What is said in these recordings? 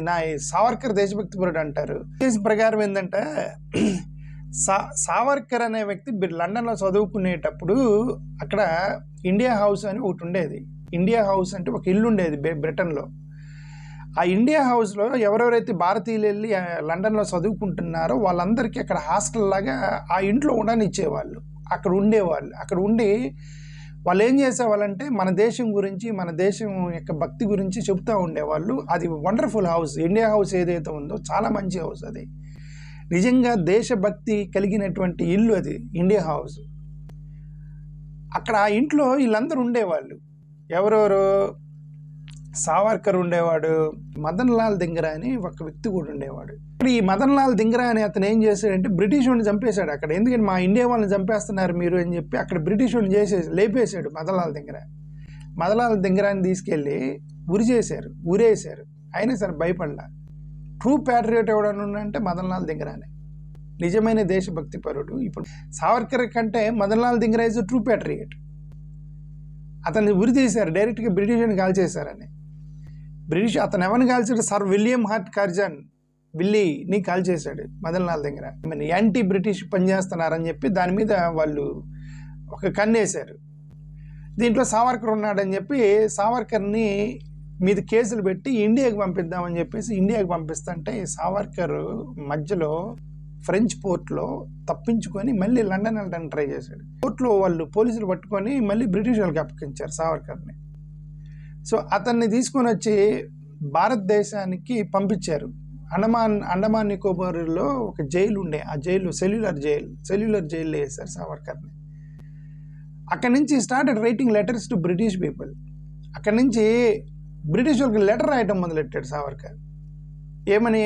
నా సావర్కర్ దేశభక్తి పరుడు అంటారు. దేశం ప్రకారం ఏంటంటే సావర్కర్ అనే వ్యక్తి లండన్లో చదువుకునేటప్పుడు అక్కడ ఇండియా హౌస్ అని ఒకటి ఉండేది. ఇండియా హౌస్ అంటే ఒక ఇల్లు ఉండేది బ్రిటన్లో. ఆ ఇండియా హౌస్లో ఎవరెవరైతే భారతీయులు వెళ్ళి లండన్లో చదువుకుంటున్నారో వాళ్ళందరికీ అక్కడ హాస్టల్ లాగా ఆ ఇంట్లో ఉండనిచ్చేవాళ్ళు. అక్కడ ఉండేవాళ్ళు. అక్కడ ఉండి వాళ్ళు ఏం చేసేవాళ్ళంటే మన దేశం గురించి, మన దేశం యొక్క భక్తి గురించి చెప్తూ ఉండేవాళ్ళు. అది వండర్ఫుల్ హౌస్. ఇండియా హౌస్ ఏదైతే ఉందో చాలా మంచి హౌస్. అది నిజంగా దేశభక్తి కలిగినటువంటి ఇల్లు అది ఇండియా హౌస్. అక్కడ ఆ ఇంట్లో వీళ్ళందరూ ఉండేవాళ్ళు. ఎవరెవరు? సావర్కర్ ఉండేవాడు, మదన్ లాల్ దింగరా అని ఒక వ్యక్తి కూడా ఉండేవాడు. ఇప్పుడు ఈ మదన్ లాల్ దింగరా అని అతను ఏం చేశాడంటే బ్రిటిష్ వాడిని చంపేశాడు అక్కడ. ఎందుకంటే మా ఇండియా వాళ్ళని చంపేస్తున్నారు మీరు అని చెప్పి అక్కడ బ్రిటిష్ వాడిని లేపేశాడు మదన్ లాల్ దింగరా. మదన్ లాల్ దింగరాని తీసుకెళ్ళి ఊరేశారు. అయినా సరే భయపడలా. ట్రూ ప్యాట్రియాట్ ఎవడన్నా అంటే మదన్ లాల్ దింగరానే, నిజమైన దేశభక్తి పరుడు. ఇప్పుడు సావర్కర్ కంటే Madan Lal Dhingra is true patriot. అతన్ని ఉరి తీశారు, డైరెక్ట్గా బ్రిటిష్ అని కాల్చేశారని. అతను ఎవరిని కాల్చాడు? సర్ విలియం హార్ట్ కార్జన్ విల్లీని కాల్చేశాడు మదన్ లాల్ దగ్గర. యాంటీ బ్రిటిష్ పనిచేస్తున్నారని చెప్పి దాని మీద వాళ్ళు ఒక కన్నేశారు. దీంట్లో సావర్కర్ ఉన్నాడని చెప్పి సావర్కర్ని మీద కేసులు పెట్టి ఇండియాకి పంపిద్దామని చెప్పేసి ఇండియాకి పంపిస్తుంటే సావర్కర్ మధ్యలో ఫ్రెంచ్ పోర్ట్లో తప్పించుకొని మళ్ళీ లండన్ వెళ్ళడానికి ట్రై చేశాడు. పోర్ట్లో వాళ్ళు పోలీసులు పట్టుకొని మళ్ళీ బ్రిటిష్ వాళ్ళకి అప్పగించారు సావర్కర్ని. సో అతన్ని తీసుకొని వచ్చి భారతదేశానికి పంపించారు. అండమాన్ నికోబార్లో ఒక జైలు ఉండే, ఆ జైలు సెల్యులర్ జైల్లో వేశారు సావర్కర్ని. అక్కడి నుంచి started writing letters to British people. అక్కడి నుంచి బ్రిటిష్ వాళ్ళకి లెటర్ రాయటం మొదలెట్టాడు సావర్కర్. ఏమని?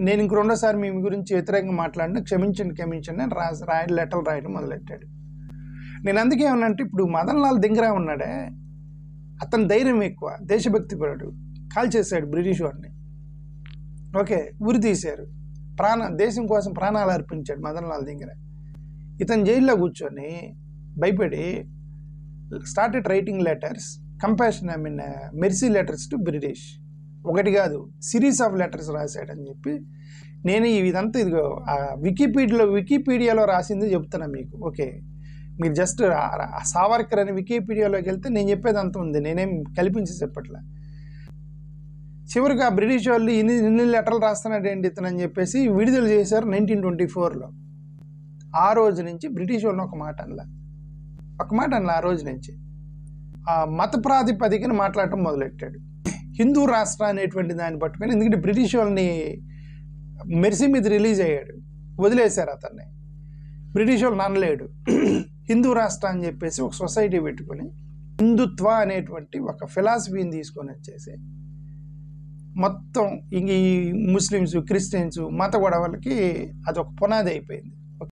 నేను ఇంక రెండోసారి మీ గురించి వ్యతిరేకంగా మాట్లాడినా క్షమించండి అని లెటర్ రాయడం మొదలెట్టాడు. నేను అందుకే ఏమన్నంటే ఇప్పుడు మదన్ లాల్ దింగరా ఉన్నాడే, అతని ధైర్యం ఎక్కువ, దేశభక్తి పరుడు. కాల్ చేశాడు బ్రిటిష్ వాడిని. ఓకే, ఉరి తీశారు. దేశం కోసం ప్రాణాలు అర్పించాడు మదన్ లాల్ దింగరా. ఇతను జైల్లో కూర్చొని భయపడి started writing letters mercy letters to British. ఒకటి కాదు, సిరీస్ ఆఫ్ లెటర్స్ రాశాడని చెప్పి నేను ఇదంతా ఇదిగో వికీపీడియాలో రాసింది చెప్తున్నా మీకు. ఓకే, మీరు జస్ట్ సావర్కర్ అని వికీపీడియాలోకి వెళ్తే నేను చెప్పేది అంత ఉంది, నేనేం కల్పించి చెప్పట్లే. చివరిగా బ్రిటిష్ వాళ్ళు ఇన్ని లెటర్లు రాస్తున్నాడు ఏంటి ఇతనని చెప్పేసి విడుదల చేశారు 1924లో. ఆ రోజు నుంచి బ్రిటిష్ వాళ్ళని ఒక మాట అనలా. ఆ రోజు నుంచి ఆ మత ప్రాతిపదికన మాట్లాడటం మొదలెట్టాడు. హిందూ రాష్ట్ర అనేటువంటి దాన్ని పట్టుకొని, ఎందుకంటే బ్రిటిష్ వాళ్ళని మెర్సీ మీద రిలీజ్ అయ్యాడు, వదిలేశారు అతన్ని. బ్రిటిష్ వాళ్ళు నన్నలేడు. హిందూ రాష్ట్ర అని చెప్పేసి ఒక సొసైటీ పెట్టుకొని హిందుత్వ అనేటువంటి ఒక ఫిలాసఫీని తీసుకొని వచ్చేసి మొత్తం ఈ ముస్లిమ్స్ క్రిస్టియన్స్ మత గొడవలకి అదొక పునాది అయిపోయింది.